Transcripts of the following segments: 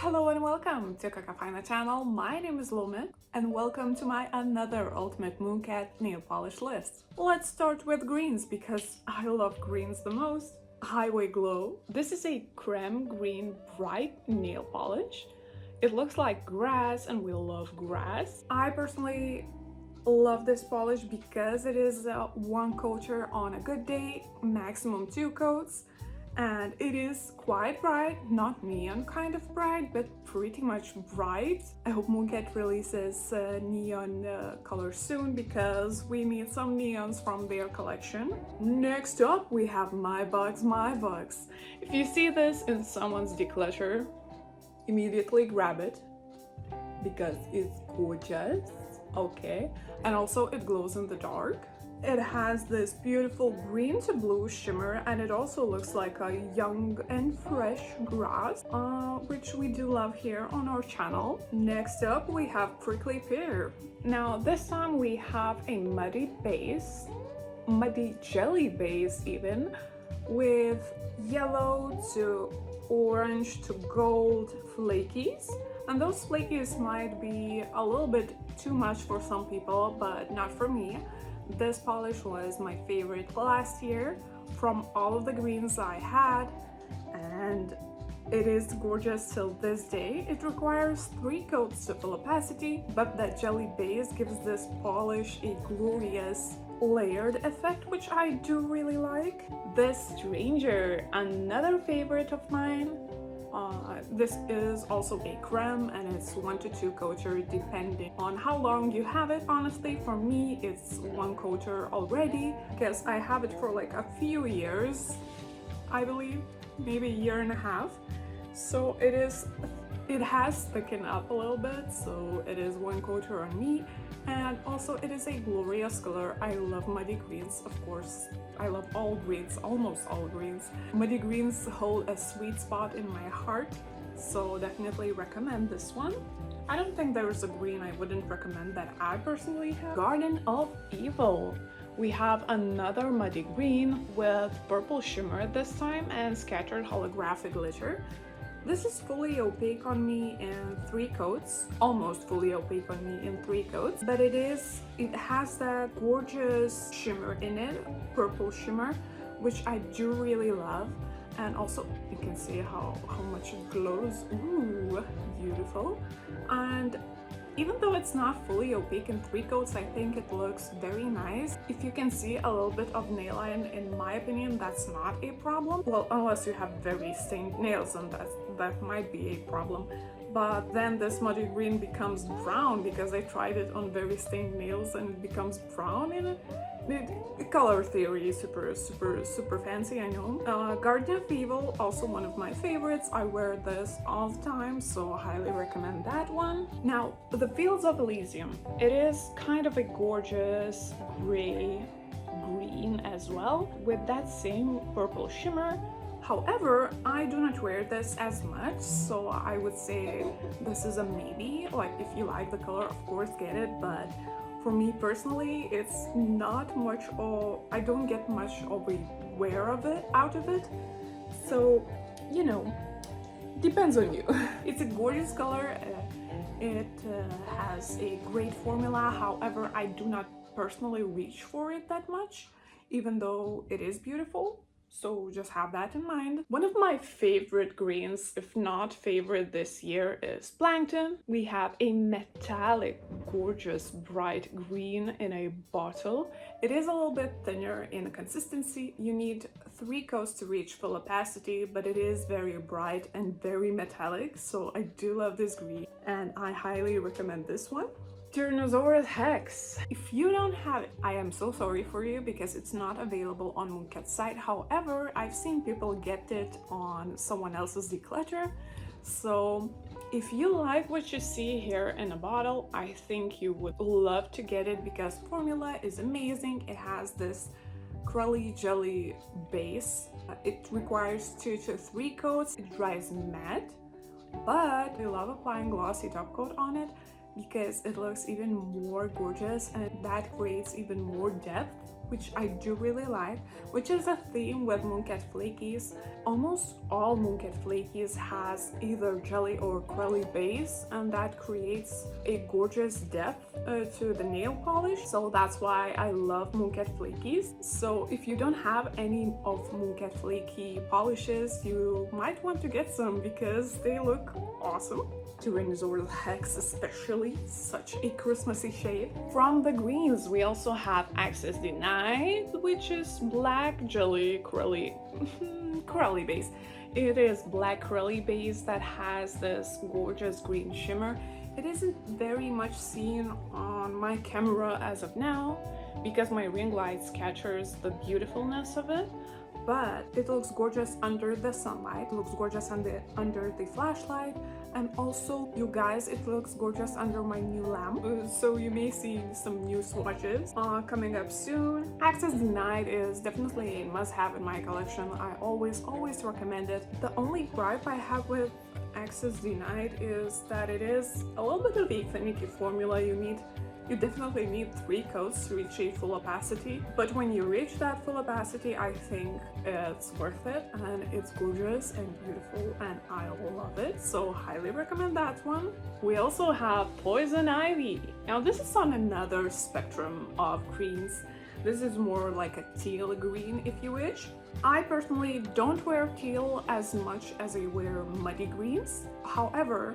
Hello and welcome to Kakafina channel. My name is Lume and welcome to my another ultimate Mooncat nail polish list. Let's start with greens because I love greens the most. Highway Glow. This is a creme green bright nail polish. It looks like grass and we love grass. I personally love this polish because it is one coater on a good day, maximum 2 coats. And it is quite bright, not neon kind of bright, but pretty much bright. I hope Mooncat releases neon colors soon because we need some neons from their collection. Next up, we have My Bugs, My Bugs. If you see this in someone's declutter, immediately grab it because it's gorgeous, okay? And also it glows in the dark. It has this beautiful green to blue shimmer and it also looks like a young and fresh grass, which we do love here on our channel. Next up we have Prickly Pear. Now this time we have a muddy base, muddy jelly base even, with yellow to orange to gold flakies. And those flakies might be a little bit too much for some people, but not for me. This polish was my favorite last year from all of the greens I had, and it is gorgeous till this day. It requires 3 coats to full opacity, but that jelly base gives this polish a glorious layered effect, which I do really like. This Stranger, another favorite of mine. This is also a creme and it's 1 to 2 coater depending on how long you have it. Honestly, for me it's 1 coater already because I have it for like a few years, I believe, maybe a year and a half. So it has thickened up a little bit, so it is 1 coater on me. And also it is a glorious color. I love muddy greens, of course. I love all greens, almost all greens. Muddy greens hold a sweet spot in my heart, so definitely recommend this one. I don't think there is a green I wouldn't recommend that I personally have. Garden of Evil. We have another muddy green with purple shimmer this time and scattered holographic glitter. This is fully opaque on me in 3 coats, almost fully opaque on me in 3 coats, but it has that gorgeous shimmer in it, purple shimmer, which I do really love. And also you can see how much it glows. Ooh, beautiful. And even though it's not fully opaque in 3 coats, I think it looks very nice. If you can see a little bit of nail line, in my opinion, that's not a problem. Well, unless you have very stained nails, and that might be a problem. But then this muddy green becomes brown because I tried it on very stained nails and it becomes brown in it. The color theory is super fancy, I know. Garden of Evil, also one of my favorites. I wear this all the time, so I highly recommend that one. Now, the Fields of Elysium. It is kind of a gorgeous gray green as well, with that same purple shimmer. However, I do not wear this as much, so I would say this is a maybe. Like, if you like the color, of course get it, but for me personally, it's not much, or I don't get much of a wear of it out of it. So, you know, depends on you. It's a gorgeous color. It has a great formula. However, I do not personally reach for it that much, even though it is beautiful. So just have that in mind. One of my favorite greens, if not favorite this year, is Plankton. We have a metallic, gorgeous, bright green in a bottle. It is a little bit thinner in consistency. You need 3 coats to reach full opacity, but it is very bright and very metallic. So I do love this green and I highly recommend this one. Tyrannosaurus Hex. If you don't have it, I am so sorry for you because it's not available on Mooncat's site. However, I've seen people get it on someone else's declutter. So if you like what you see here in a bottle, I think you would love to get it because formula is amazing. It has this curly jelly base. It requires 2 to 3 coats. It dries matte, but I love applying glossy top coat on it because it looks even more gorgeous and that creates even more depth which I do really like, which is a theme with Mooncat Flakies. Almost all Mooncat Flakies has either jelly or crelly base, and that creates a gorgeous depth to the nail polish. So that's why I love Mooncat Flakies. So if you don't have any of Mooncat Flaky polishes, you might want to get some because they look awesome. Tyrannosaurus Hex especially, such a Christmassy shade. From the greens we also have Access Denied, which is black jelly crelly crelly base. It is black crelly base that has this gorgeous green shimmer. It isn't very much seen on my camera as of now because my ring light captures the beautifulness of it, but it looks gorgeous under the sunlight, it looks gorgeous under the flashlight, and also, you guys, it looks gorgeous under my new lamp. So you may see some new swatches coming up soon. Access Denied is definitely a must-have in my collection. I always recommend it. The only gripe I have with Access Denied is that it is a little bit of a finicky formula. You definitely need 3 coats to reach a full opacity, but when you reach that full opacity, I think it's worth it, and it's gorgeous and beautiful, and I love it, so highly recommend that one. We also have Poison Ivy. Now this is on another spectrum of greens. This is more like a teal green, if you wish. I personally don't wear teal as much as I wear muddy greens. However,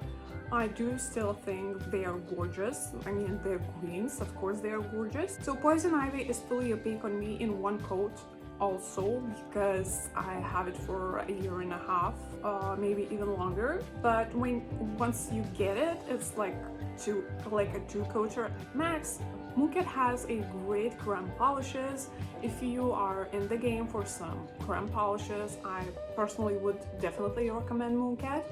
I do still think they are gorgeous. I mean, they're greens, of course they are gorgeous. So Poison Ivy is fully opaque on me in 1 coat also because I have it for a year and a half, maybe even longer. But once you get it, it's like a 2-coater at max. Mooncat has a great creme polishes. If you are in the game for some creme polishes, I personally would definitely recommend Mooncat.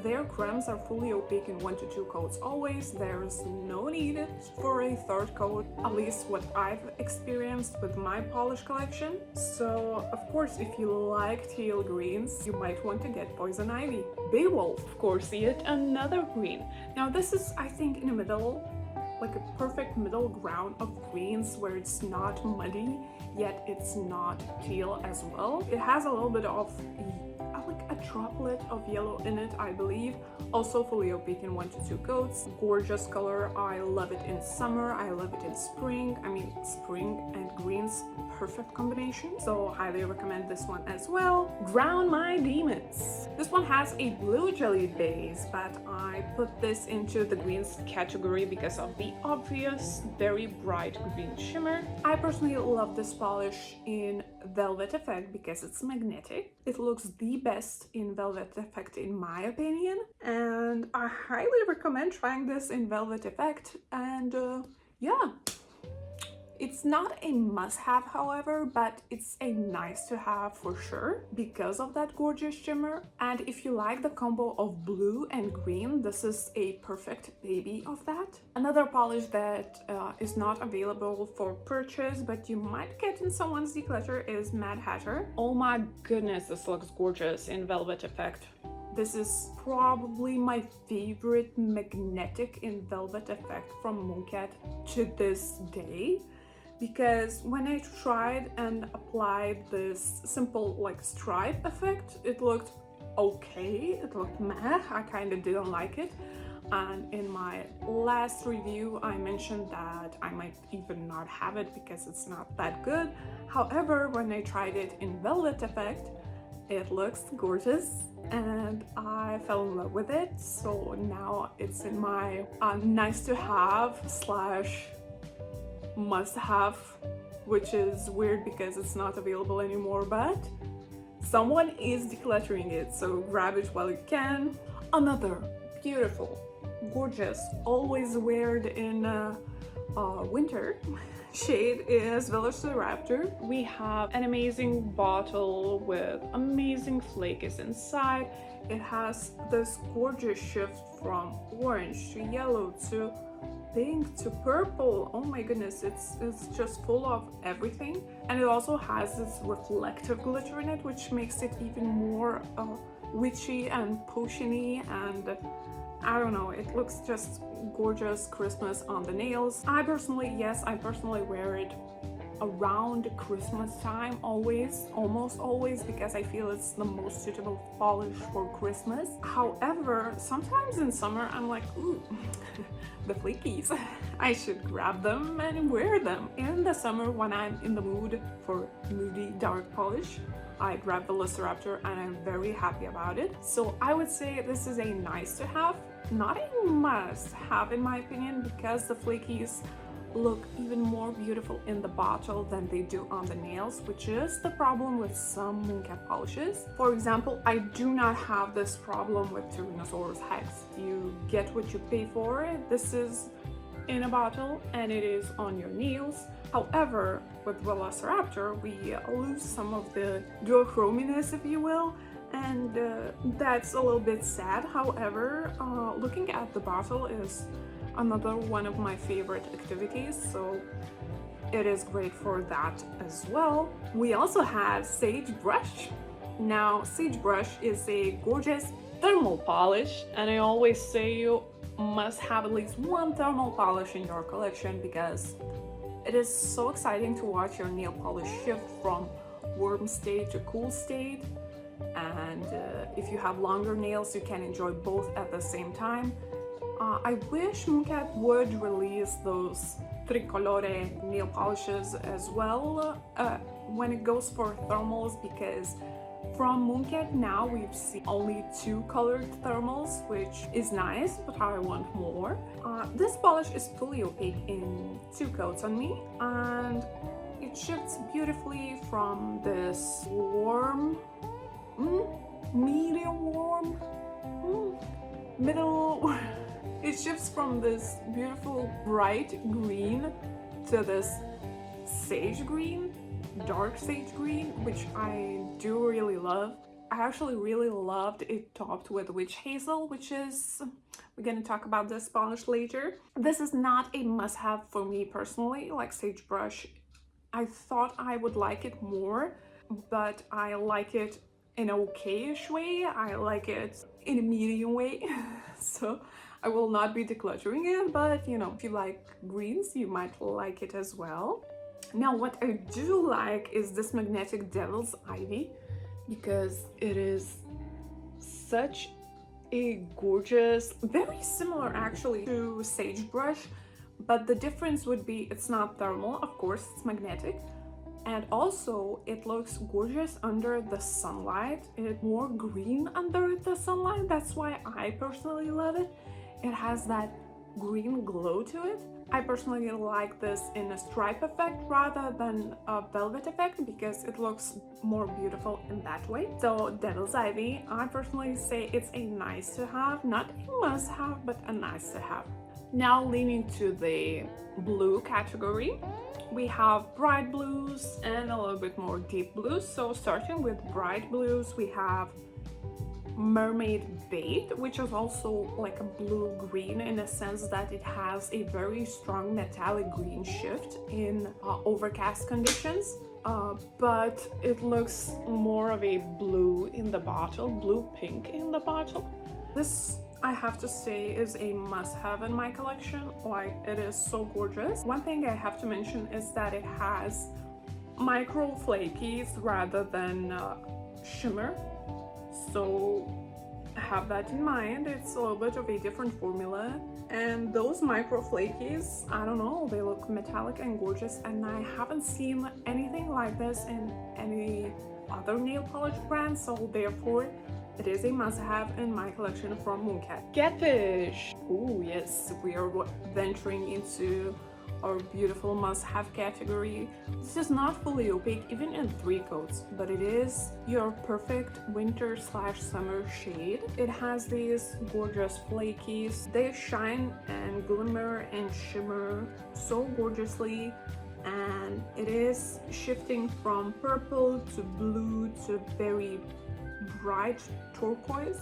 Their cremes are fully opaque in 1 to 2 coats always. There's no need for a 3rd coat, at least what I've experienced with my polish collection. So of course, if you like teal greens, you might want to get Poison Ivy. Beowulf, of course, yet another green. Now this is, I think, in the middle, like a perfect middle ground of greens where it's not muddy, yet it's not teal as well. It has a little bit of like a droplet of yellow in it, I believe. Also fully opaque in 1 to 2 coats. Gorgeous color. I love it in summer. I love it in spring. I mean, spring and greens, perfect combination. So highly recommend this one as well. Drown My Demons. This one has a blue jelly base, but I put this into the greens category because of the obvious, very bright green shimmer. I personally love this polish in Velvet Effect because it's magnetic. It looks the best in Velvet Effect in my opinion, and I highly recommend trying this in Velvet Effect. And yeah, it's not a must-have, however, but it's a nice to have for sure because of that gorgeous shimmer. And if you like the combo of blue and green, this is a perfect baby of that. Another polish that is not available for purchase, but you might get in someone's declutter is Mad Hatter. Oh my goodness, this looks gorgeous in Velvet Effect. This is probably my favorite magnetic in Velvet Effect from Mooncat to this day. Because when I tried and applied this simple like stripe effect, it looked okay, it looked meh, I kind of didn't like it. And in my last review, I mentioned that I might even not have it because it's not that good. However, when I tried it in Velvet Effect, it looks gorgeous and I fell in love with it. So now it's in my nice to have slash must have, which is weird because it's not available anymore, but someone is decluttering it, so grab it while you can. Another beautiful, gorgeous, always weared in winter shade is Velociraptor. We have an amazing bottle with amazing flakes inside. It has this gorgeous shift from orange to yellow to pink to purple. Oh my goodness, it's just full of everything. And it also has this reflective glitter in it, which makes it even more witchy and potiony, and I don't know, it looks just gorgeous Christmas on the nails. I personally wear it around Christmas time, almost always, because I feel it's the most suitable polish for Christmas. However, sometimes in summer I'm like, ooh, the flakies. I should grab them and wear them. In the summer, when I'm in the mood for moody dark polish, I grab the velociraptor and I'm very happy about it. So I would say this is a nice to have, not a must have in my opinion, because the flakies look even more beautiful in the bottle than they do on the nails, which is the problem with some Mooncat polishes. For example, I do not have this problem with Tyrannosaurus Hex. You get what you pay for. This is in a bottle and it is on your nails. However, with Velociraptor, we lose some of the duochrominess, if you will, and that's a little bit sad. However, looking at the bottle is another one of my favorite activities, so it is great for that as well. We also have sagebrush. Now, sagebrush is a gorgeous thermal polish, and I always say you must have at least one thermal polish in your collection because it is so exciting to watch your nail polish shift from warm state to cool state, and if you have longer nails you can enjoy both at the same time. I wish Mooncat would release those tricolore nail polishes as well when it goes for thermals, because from Mooncat now we've seen only 2 colored thermals, which is nice, but I want more. This polish is fully opaque in 2 coats on me, and it shifts beautifully from this warm, medium warm, middle. It shifts from this beautiful bright green to this sage green, dark sage green, which I do really love. I actually really loved it topped with witch hazel, which is, we're gonna talk about this polish later. This is not a must-have for me personally, like sagebrush. I thought I would like it more, but I like it in an okay-ish way. I like it in a medium way. So I will not be decluttering it, but you know, if you like greens, you might like it as well. Now, what I do like is this magnetic devil's ivy, because it is such a gorgeous, very similar actually to sagebrush, but the difference would be it's not thermal, of course, it's magnetic, and also it looks gorgeous under the sunlight. It's more green under the sunlight, that's why I personally love it. It has that green glow to it. I personally like this in a stripe effect rather than a velvet effect because it looks more beautiful in that way. So Devil's Ivy, I personally say it's a nice to have, not a must have, but a nice to have. Now leaning to the blue category, we have bright blues and a little bit more deep blues. So starting with bright blues, we have Mermaid Bait, which is also like a blue-green in a sense that it has a very strong metallic green shift in overcast conditions, but it looks more of a blue in the bottle, blue-pink in the bottle. This, I have to say, is a must-have in my collection. Like, it is so gorgeous. One thing I have to mention is that it has micro flakies rather than shimmer. So have that in mind. It's a little bit of a different formula, and those micro flakies, I don't know, they look metallic and gorgeous, and I haven't seen anything like this in any other nail polish brand, so therefore it is a must-have in my collection from Mooncat. Catfish! Oh yes, we are venturing into our beautiful must-have category. This is not fully opaque even in 3 coats, but it is your perfect winter/summer shade. It has these gorgeous flakies. They shine and glimmer and shimmer so gorgeously, and it is shifting from purple to blue to very bright turquoise.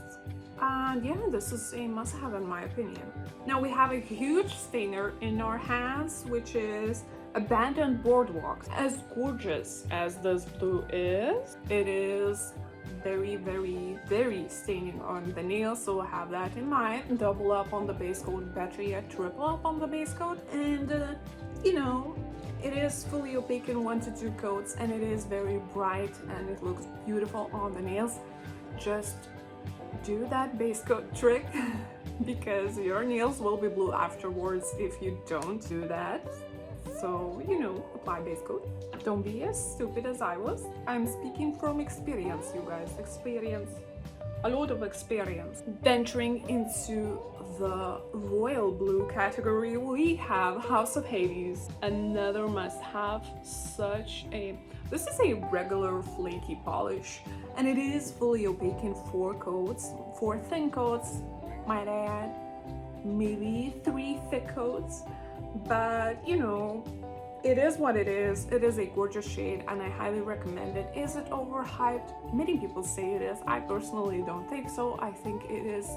And yeah, this is a must-have in my opinion. Now we have a huge stainer in our hands, which is Abandoned Boardwalks. As gorgeous as this blue is, it is very, very, very staining on the nails, so have that in mind. Double up on the base coat, better yet triple up on the base coat, and you know, It is fully opaque in 1 to 2 coats, and it is very bright and it looks beautiful on the nails. Just do that base coat trick because your nails will be blue afterwards if you don't do that. So, you know, apply base coat. Don't be as stupid as I was. I'm speaking from experience, you guys. Experience. A lot of experience. Venturing into the royal blue category, we have House of Hades. Another must-have. This is a regular flaky polish, and it is fully opaque in 4 coats. 4 thin coats, might add. Maybe 3 thick coats. But, you know, it is what it is. It is a gorgeous shade and I highly recommend it. Is it overhyped? Many people say it is. I personally don't think so. I think it is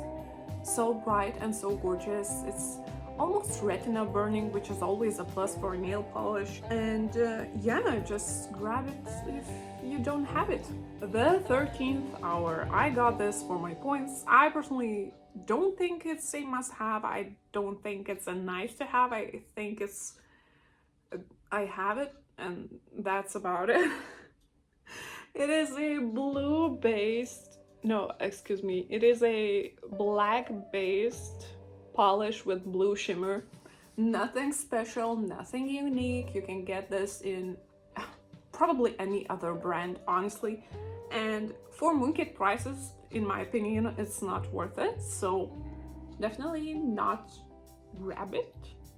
so bright and so gorgeous. It's almost retina burning, which is always a plus for nail polish. And yeah, just grab it if you don't have it. The 13th hour. I got this for my points. I personally don't think it's a must-have. I don't think it's a nice-to-have. I think I have it, and that's about it. It is a it is a black-based polish with blue shimmer. Nothing special, nothing unique. You can get this in probably any other brand, honestly. And for Mooncat prices, in my opinion, it's not worth it. So definitely not grab it.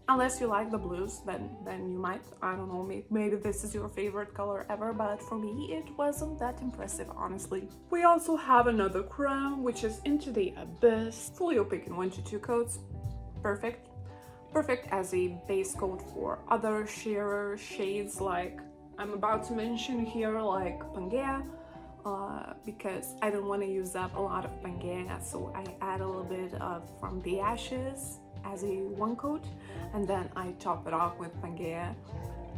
Unless you like the blues, then you might. I don't know, maybe this is your favorite color ever, but for me it wasn't that impressive, honestly. We also have another crown, which is Into the Abyss. Fully opaque in 1 to 2 coats. Perfect. Perfect as a base coat for other sheerer shades like I'm about to mention here, like pangea. Because I don't want to use up a lot of pangea, so I add a little bit of From the Ashes as a 1 coat, and then I top it off with pangea,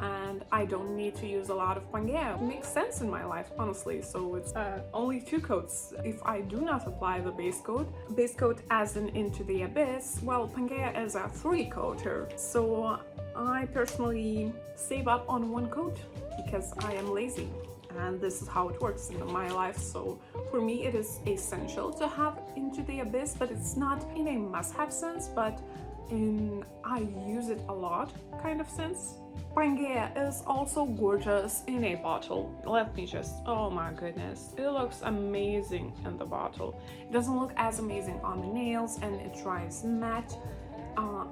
and I don't need to use a lot of pangea. It makes sense in my life, honestly, so it's only 2 coats if I do not apply the base coat. Base coat as in Into the Abyss, well, pangea is a 3-coater, so I personally save up on 1 coat because I am lazy. And this is how it works in my life. So for me it is essential to have Into the Abyss, but it's not in a must-have sense, but in I use it a lot kind of sense. Pangea is also gorgeous in a bottle. Let me just, oh my goodness, it looks amazing in the bottle. It doesn't look as amazing on the nails, and it dries matte.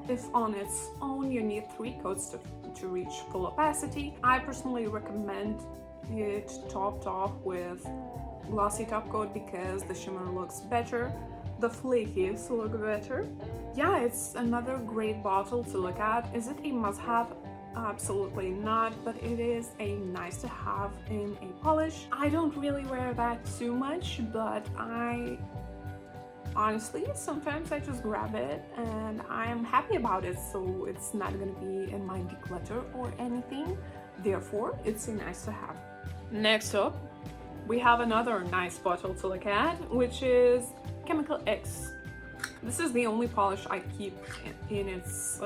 If on its own you need 3 coats to reach full opacity. I personally recommend it topped off with glossy top coat because the shimmer looks better, the flakies look better. Yeah, it's another great bottle to look at. Is it a must-have? Absolutely not, but it is a nice to have in a polish. I don't really wear that too much, but honestly, sometimes I just grab it and I'm happy about it, so it's not gonna be in my declutter or anything. Therefore, it's a nice to have. Next up, we have another nice bottle to look at, which is Chemical X. This is the only polish I keep in its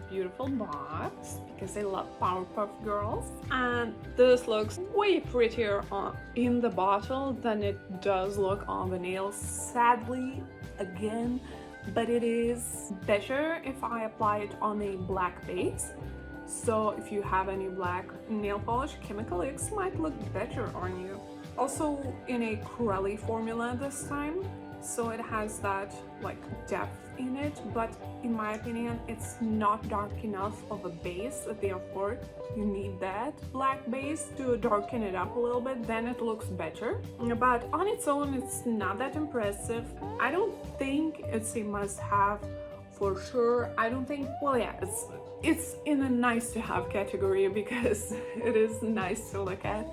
beautiful box because I love Powerpuff Girls. And this looks way prettier in the bottle than it does look on the nails, sadly, again. But it is better if I apply it on a black base. So if you have any black nail polish, Chemical X might look better on you. Also in a corally formula this time, so it has that like depth in it, but in my opinion it's not dark enough of a base, therefore you need that black base to darken it up a little bit, then it looks better. But on its own it's not that impressive. I don't think it's a must-have for sure. I don't think, well, yeah, it's in a nice to have category because it is nice to look at,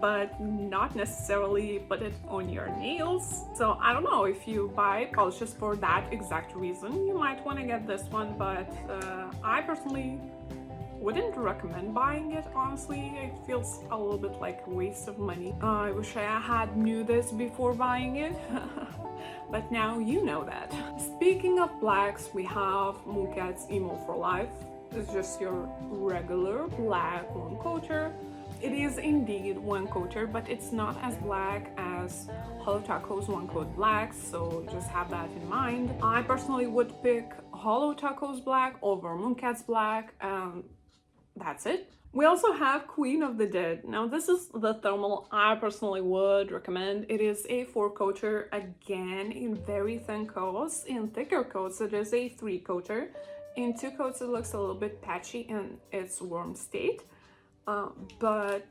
but not necessarily put it on your nails. So I don't know, if you buy polishes for that exact reason, you might want to get this one, but I personally wouldn't recommend buying it, honestly. It feels a little bit like a waste of money. I wish I had knew this before buying it. But now you know that. Speaking of blacks, we have Mooncat's Emo for Life. is just your regular black one coater. It is indeed one coater, but it's not as black as Hollow Taco's one coat black, so just have that in mind. I personally would pick Hollow Taco's black over Mooncat's black, and that's it. We also have Queen of the Dead. Now this is the thermal I personally would recommend. It is a 4-coater, again in very thin coats. In thicker coats it is a 3-coater. In 2 coats it looks a little bit patchy in its warm state. But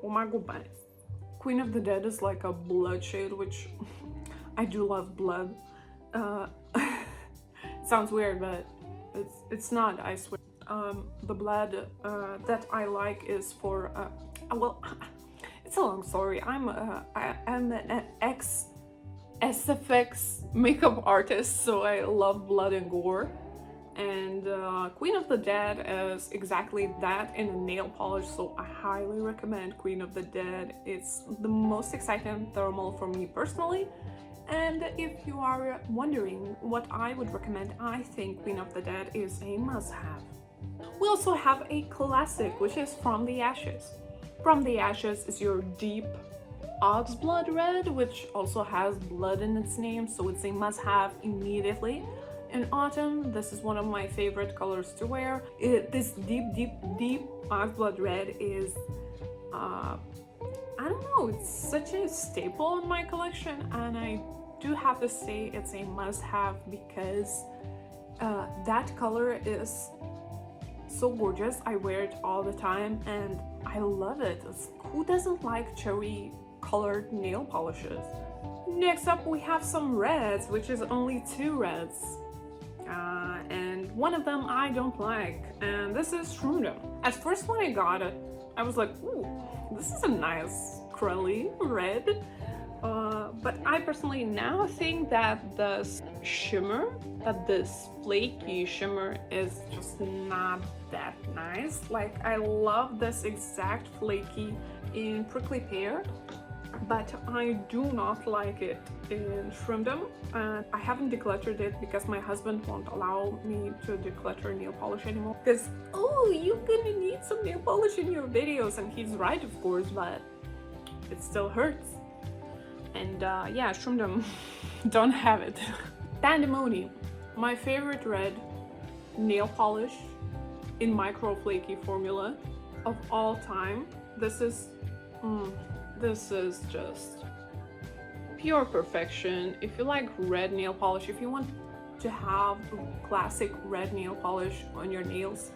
oh my goodness. Queen of the Dead is like a blood shade, which I do love blood. It sounds weird, but it's not, I swear. The blood that I like is for well, it's a long story. I'm an ex-SFX makeup artist, so I love blood and gore. And Queen of the Dead is exactly that in a nail polish, so I highly recommend Queen of the Dead. It's the most exciting thermal for me personally. And if you are wondering what I would recommend, I think Queen of the Dead is a must-have. We also have a classic, which is From the Ashes. From the Ashes is your deep ox blood red, which also has blood in its name, so it's a must-have immediately. In autumn, this is one of my favorite colors to wear. This deep ox blood red is, I don't know, it's such a staple in my collection, and I do have to say it's a must-have because that color is so gorgeous. I wear it all the time and I love it. Who doesn't like cherry colored nail polishes? Next up we have some reds, which is only 2 reds. And one of them I don't like, and this is Shroomdom. At first when I got it, I was like, ooh, this is a nice curly red. But I personally now think that this flaky shimmer is just not that nice. Like, I love this exact flaky in Prickly Pear, but I do not like it in Shroomdom. I haven't decluttered it because my husband won't allow me to declutter nail polish anymore. Because, oh, you're gonna need some nail polish in your videos, and he's right, of course, but it still hurts. And yeah, Shroomdom, don't have it. Pandemonium, my favorite red nail polish in micro flaky formula of all time. This is just pure perfection. If you like red nail polish, if you want to have classic red nail polish on your nails,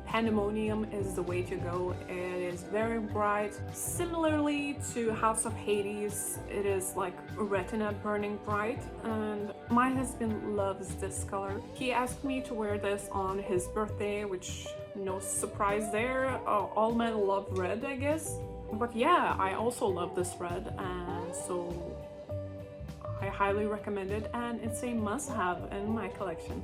Pandemonium is the way to go. It is very bright. Similarly to House of Hades, it is like retina burning bright, and my husband loves this color. He asked me to wear this on his birthday, which no surprise there. All men love red, I guess. But yeah, I also love this red, and so I highly recommend it, and it's a must-have in my collection.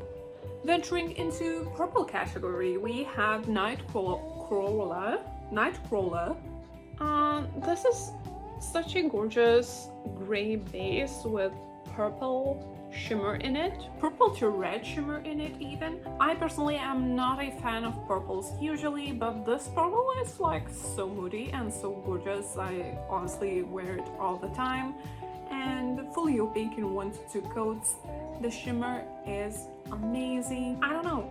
Venturing into purple category, we have Nightcrawler. This is such a gorgeous gray base with purple shimmer in it, purple to red shimmer in it even. I personally am not a fan of purples usually, but this purple is like so moody and so gorgeous. I honestly wear it all the time, and fully opaque in 1 to 2 coats. The shimmer is amazing. I don't know,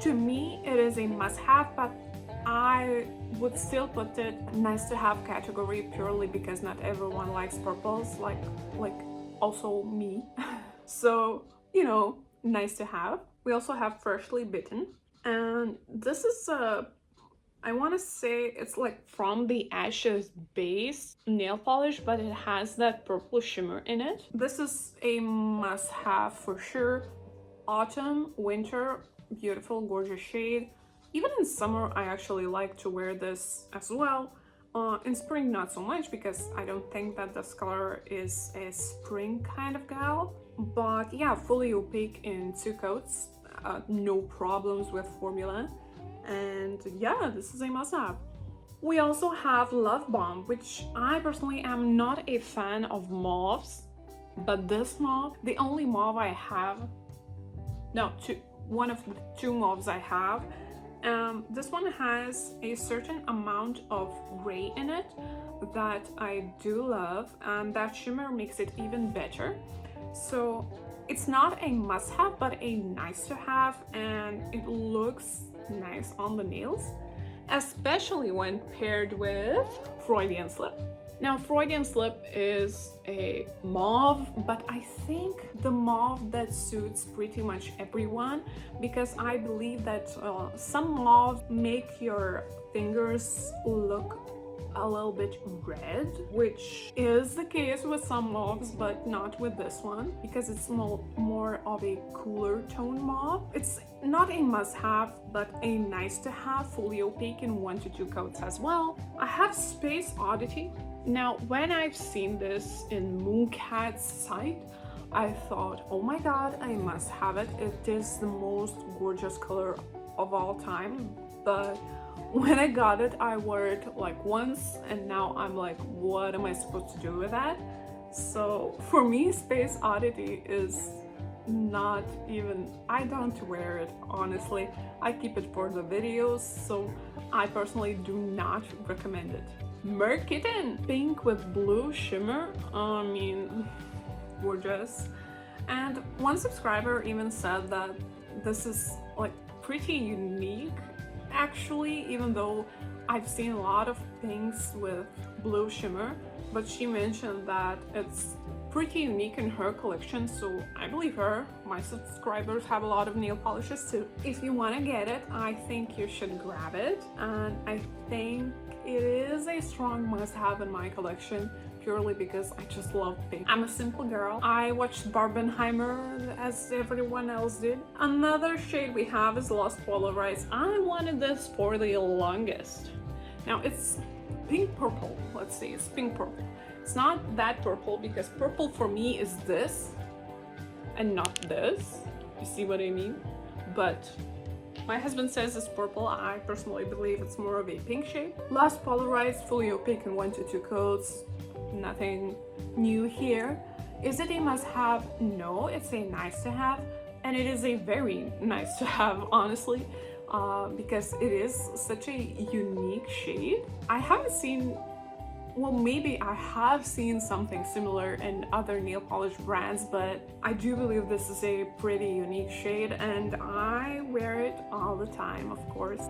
to me it is a must-have, but I would still put it nice to have category purely because not everyone likes purples, like also me. So, you know, nice to have. We also have Freshly Bitten, and this is I want to say it's like From the Ashes base nail polish, but it has that purple shimmer in it. This is a must-have for sure. Autumn, winter, beautiful, gorgeous shade. Even in summer, I actually like to wear this as well. In spring, not so much, because I don't think that this color is a spring kind of gal. But yeah, fully opaque in 2 coats. No problems with formula. And yeah, this is a must-have. We also have Lovebomb, which I personally am not a fan of mauves. But this mauve, the only mauve I have, no, one of the two mauves I have, this one has a certain amount of gray in it that I do love, and that shimmer makes it even better. So it's not a must-have, but a nice-to-have, and it looks nice on the nails, especially when paired with Freudian slip. Now, Freudian slip is a mauve, but I think the mauve that suits pretty much everyone, because I believe that some mauve make your fingers look a little bit red, which is the case with some mauves, but not with this one, because it's more of a cooler tone mauve. It's not a must-have, but a nice-to-have, fully opaque in 1 to 2 coats as well. I have Spaceoddity. Now, when I've seen this in Mooncat's site, I thought, oh my god, I must have it. It is the most gorgeous color of all time. But when I got it, I wore it like once, and now I'm like, what am I supposed to do with that? So for me, Spaceoddity is not even, I don't wear it, honestly. I keep it for the videos, so I personally do not recommend it. Merkitten, pink with blue shimmer, I mean, gorgeous. And one subscriber even said that this is like pretty unique, actually, even though I've seen a lot of pinks with blue shimmer, but she mentioned that it's pretty unique in her collection, so I believe her. My subscribers have a lot of nail polishes too. If you want to get it, I think you should grab it, and I think it is a strong must-have in my collection, purely because I just love pink. I'm a simple girl. I watched Barbenheimer as everyone else did. Another shade we have is Lost Polaroids. I wanted this for the longest. Now it's pink purple. Let's see, it's pink purple. It's not that purple, because purple for me is this and not this. You see what I mean? But my husband says it's purple. I personally believe it's more of a pink shade. Lost Polaroids, fully opaque in 1 to 2 coats. Nothing new here. Is it a must-have? No, it's a nice-to-have, and it is a very nice-to-have, honestly, because it is such a unique shade. I haven't seen, well, maybe I have seen something similar in other nail polish brands, but I do believe this is a pretty unique shade, and I wear it all the time, of course.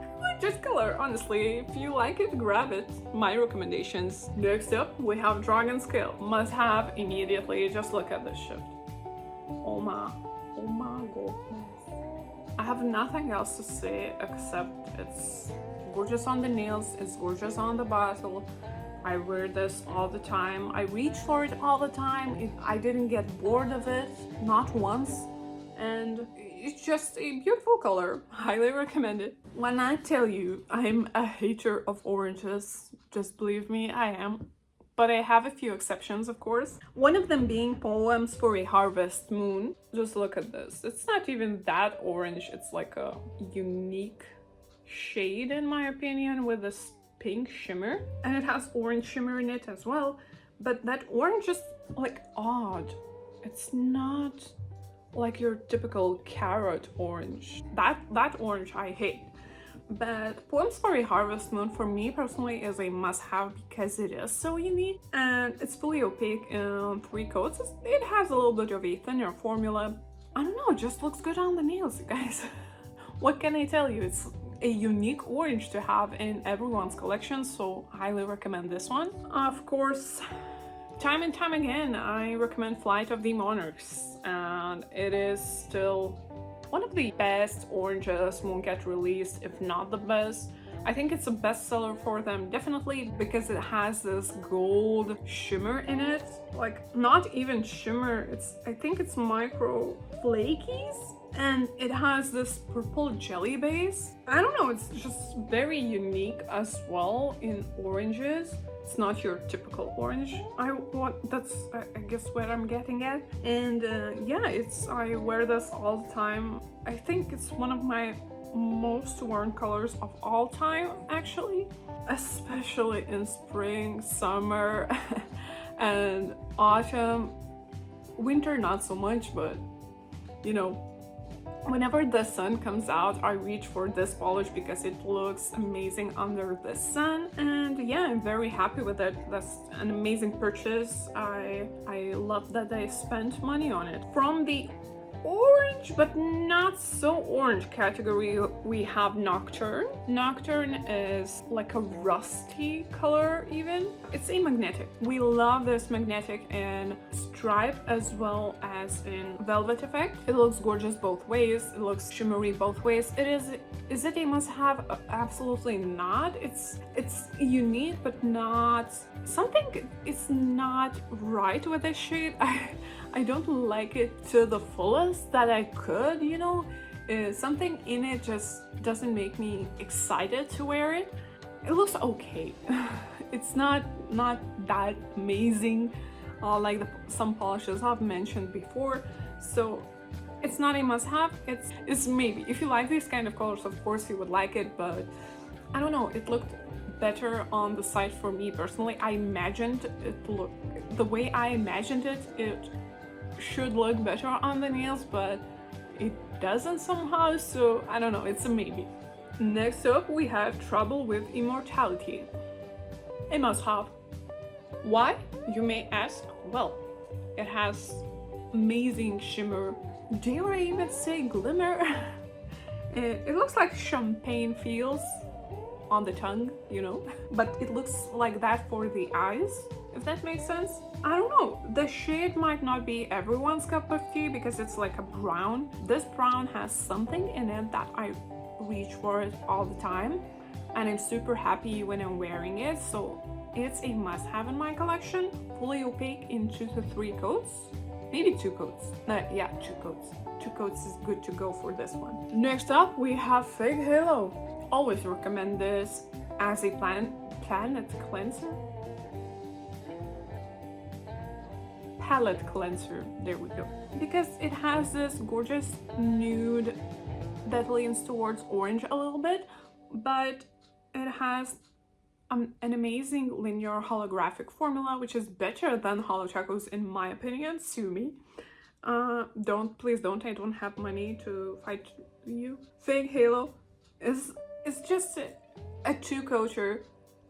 Just color, honestly. If you like it, grab it. My recommendations. Next up, we have Dragon Scale. Must have immediately. Just look at this shift. Oh my goodness. I have nothing else to say except it's gorgeous on the nails, it's gorgeous on the bottle. I wear this all the time. I reach for it all the time. I didn't get bored of it, not once. And it's just a beautiful color. Highly recommend it. When I tell you I'm a hater of oranges, just believe me, I am. But I have a few exceptions, of course. One of them being Poems for a Harvest Moon. Just look at this. It's not even that orange. It's like a unique shade, in my opinion, with this pink shimmer. And it has orange shimmer in it as well. But that orange is like odd. It's not like your typical carrot orange. That orange I hate. But Poems for a Harvest Moon for me personally is a must-have because it is so unique, and it's fully opaque in 3 coats. It has a little bit of a thinner formula. I don't know, it just looks good on the nails, you guys. What can I tell you? It's a unique orange to have in everyone's collection, so highly recommend this one. Of course, time and time again, I recommend Flight of the Monarchs, and it is still one of the best oranges Mooncat released, if not the best. I think it's a bestseller for them, definitely, because it has this gold shimmer in it. Like, not even shimmer, I think it's micro flakies, and it has this purple jelly base. I don't know, it's just very unique as well in oranges. It's not your typical orange. That's I guess what I'm getting at. And yeah, I wear this all the time. I think it's one of my most worn colors of all time, actually, especially in spring, summer, and autumn. Winter not so much, but you know, whenever the sun comes out, I reach for this polish because it looks amazing under the sun. And yeah, I'm very happy with it. That's an amazing purchase. I love that I spent money on it. From the orange but not so orange category, we have Nocturne. Nocturne is like a rusty color even. It's a magnetic. We love this magnetic in stripe as well as in velvet effect. It looks gorgeous both ways. It looks shimmery both ways. Is it a must-have? Absolutely not. It's unique but not something. It's not right with this shade. I don't like it to the fullest that I could, you know. Something in it just doesn't make me excited to wear it. It looks okay. It's not that amazing like some polishes I've mentioned before. So it's not a must-have. It's maybe. If you like these kind of colors, of course you would like it, but I don't know, it looked better on the site for me personally. I imagined it look the way I imagined it should look better on the nails, but it doesn't somehow, so I don't know, it's a maybe. Next up we have Trouble with Immortality. A must-have. Why, you may ask? Well, it has amazing shimmer, dare I even say glimmer. It looks like champagne feels on the tongue, you know, but it looks like that for the eyes, if that makes sense. I don't know, the shade might not be everyone's cup of tea because it's like a brown. This brown has something in it that I reach for it all the time, and I'm super happy when I'm wearing it, so it's a must-have in my collection. Fully opaque in 2 to 3 coats, maybe 2 coats. Yeah, 2 coats. 2 coats is good to go for this one. Next up we have Fig Halo. Always recommend this as a planet cleanser. Palette cleanser, there we go. Because it has this gorgeous nude that leans towards orange a little bit, but it has an amazing linear holographic formula, which is better than Holo Chacos in my opinion. Sue me. Please don't, I don't have money to fight you. Fig Halo is just a 2-coater.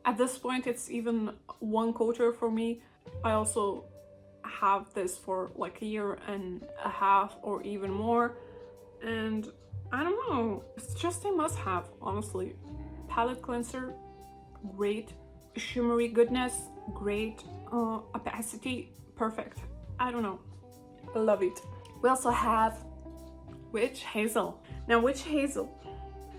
At this point it's even 1-coater for me. I also have this for like 1.5 years or even more, and I don't know, it's just a must-have, honestly. Palette cleanser, great. Shimmery goodness, great. Opacity, perfect. I don't know, I love it. We also have Witch Hazel. Now Witch Hazel,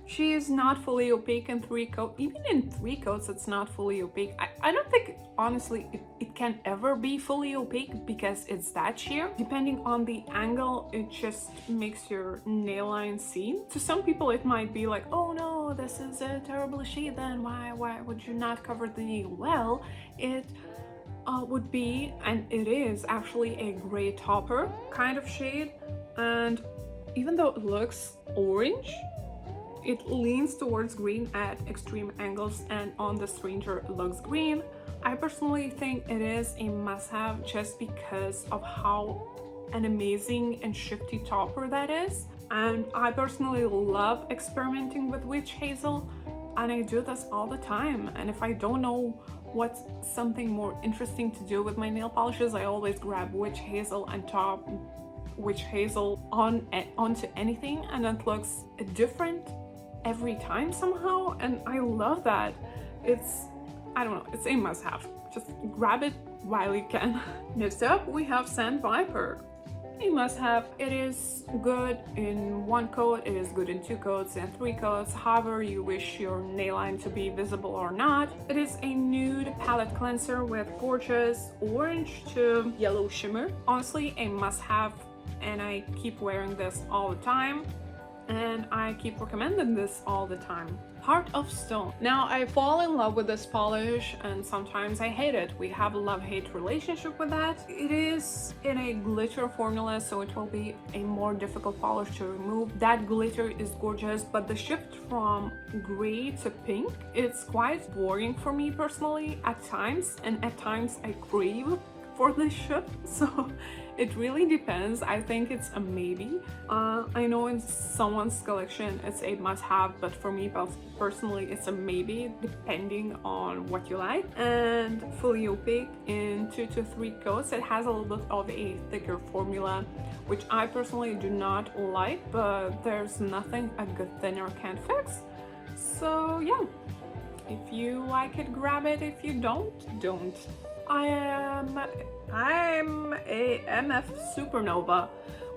she is not fully opaque in 3 coats. Even in 3 coats it's not fully opaque. I don't think, honestly, it can ever be fully opaque because it's that sheer. Depending on the angle, it just makes your nail line seen. To some people it might be like, oh no, this is a terrible shade, then why would you not cover the nail? Well, it would be, and it is actually, a gray topper kind of shade, and even though it looks orange, it leans towards green at extreme angles, and on the stranger it looks green. I personally think it is a must-have just because of how an amazing and shifty topper that is. And I personally love experimenting with Witch Hazel, and I do this all the time. And if I don't know what's something more interesting to do with my nail polishes, I always grab Witch Hazel and top Witch Hazel onto anything, and it looks different every time somehow, and I love that. I don't know, it's a must-have. Just grab it while you can. Next up we have Sand Viper. A must-have. It is good in 1 coat, it is good in 2 coats and 3 coats, however you wish your nail line to be visible or not. It is a nude palette cleanser with gorgeous orange to yellow shimmer. Honestly, a must-have, and I keep wearing this all the time, and I keep recommending this all the time. Heart of Stone. Now I fall in love with this polish and sometimes I hate it. We have a love-hate relationship with that. It is in a glitter formula, so it will be a more difficult polish to remove. That glitter is gorgeous, but the shift from gray to pink, it's quite boring for me personally at times, and at times I crave for this ship, so it really depends. I think it's a maybe. I know in someone's collection it's a must-have, but for me personally it's a maybe, depending on what you like. And fully opaque in 2 to 3 coats. It has a little bit of a thicker formula, which I personally do not like, but there's nothing a good thinner can't fix. So yeah, if you like it, grab it. If you don't. I'm a MF Supernova,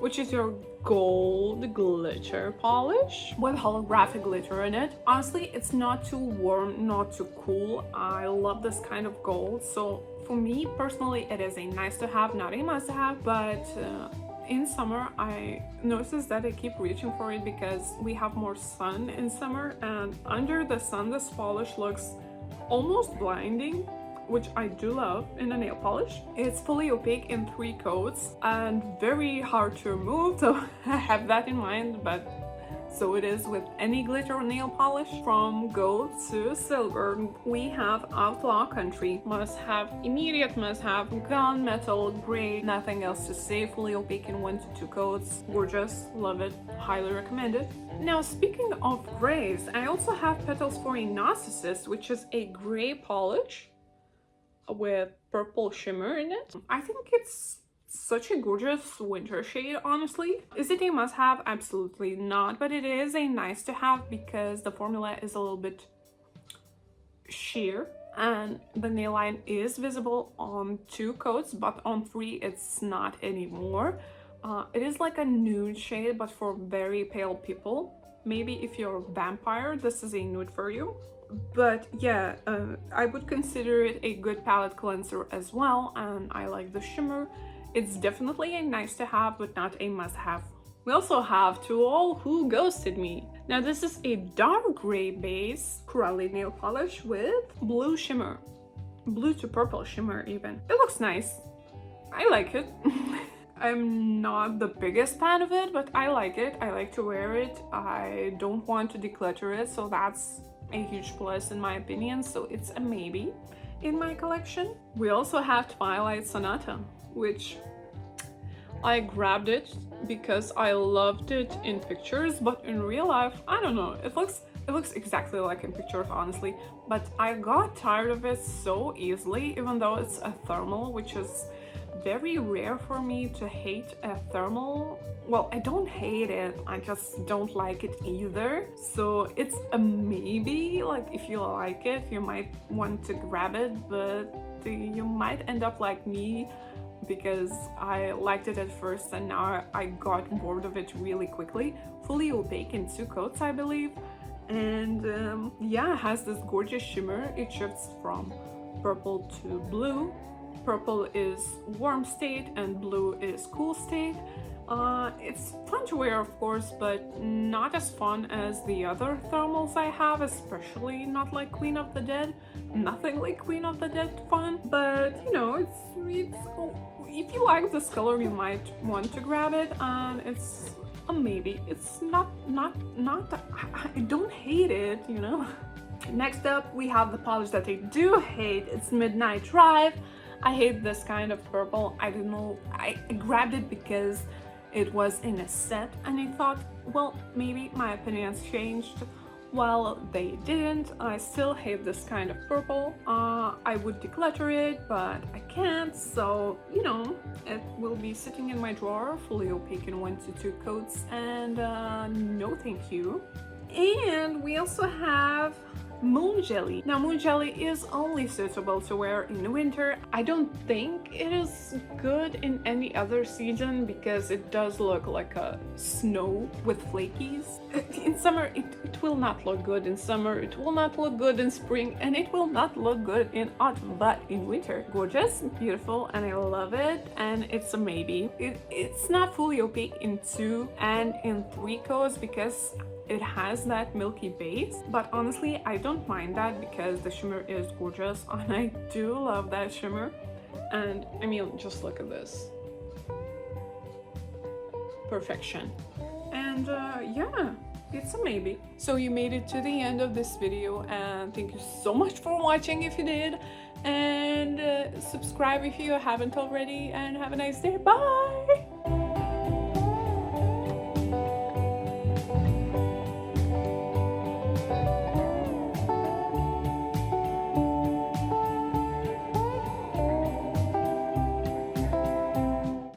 which is your gold glitter polish with holographic glitter in it. Honestly, it's not too warm, not too cool. I love this kind of gold, so for me personally it is a nice to have, not a must have. But in summer I noticed that I keep reaching for it because we have more sun in summer, and under the sun this polish looks almost blinding, which I do love in a nail polish. It's fully opaque in 3 coats and very hard to remove, so have that in mind. But so it is with any glitter nail polish. From gold to silver, we have Outlaw Country, must have, immediate must have, gunmetal, gray, nothing else to say, fully opaque in 1 to 2 coats. Gorgeous, love it, highly recommend it. Now, speaking of grays, I also have Petals for a Narcissist, which is a gray polish with purple shimmer in it. I think it's such a gorgeous winter shade, honestly. Is it a must-have? Absolutely not, but it is a nice to have because the formula is a little bit sheer and the nail line is visible on 2 coats, but on 3 it's not anymore. It is like a nude shade, but for very pale people. Maybe if you're a vampire, this is a nude for you. But yeah, I would consider it a good palette cleanser as well, and I like the shimmer. It's definitely a nice to have, but not a must have. We also have To All Who Ghosted Me. Now this is a dark gray base corally nail polish with blue shimmer, blue to purple shimmer even. It looks nice. I like it. I'm not the biggest fan of it, but I like it. I like to wear it. I don't want to declutter it, so that's a huge plus in my opinion, so it's a maybe in my collection. We also have Twilight Sonata, which I grabbed it because I loved it in pictures, but in real life, I don't know, it looks exactly like in pictures, honestly, but I got tired of it so easily, even though it's a thermal, which is very rare for me to hate a thermal. Well, I don't hate it, I just don't like it either. So it's a maybe, like if you like it, you might want to grab it, but you might end up like me because I liked it at first and now I got bored of it really quickly. Fully opaque in 2 coats, I believe. And yeah, it has this gorgeous shimmer. It shifts from purple to blue. Purple is warm state and blue is cool state. It's fun to wear, of course, but not as fun as the other thermals I have, especially not like Queen of the Dead. Nothing like Queen of the Dead fun, but you know, it's if you like this color, you might want to grab it, and it's a maybe. It's not I don't hate it, you know. Next up, we have the polish that I do hate. It's Midnight Drive. I hate this kind of purple. I don't know, I grabbed it because it was in a set and I thought, well, maybe my opinions changed. Well, they didn't. I still hate this kind of purple. I would declutter it, but I can't, so you know, it will be sitting in my drawer, fully opaque in 1 to 2 coats, and no thank you. And we also have Moon Jelly. Now, Moon Jelly is only suitable to wear in winter. I don't think it is good in any other season because it does look like a snow with flakies. In summer, it will not look good in summer, it will not look good in spring, and it will not look good in autumn, but in winter. Gorgeous, beautiful, and I love it, and it's a maybe. It's not fully opaque in 2 and in 3 coats because it has that milky base, but honestly I don't mind that because the shimmer is gorgeous and I do love that shimmer. And I mean, just look at this, perfection. And yeah, it's a maybe. So you made it to the end of this video, and thank you so much for watching if you did. and subscribe if you haven't already, and have a nice day. Bye!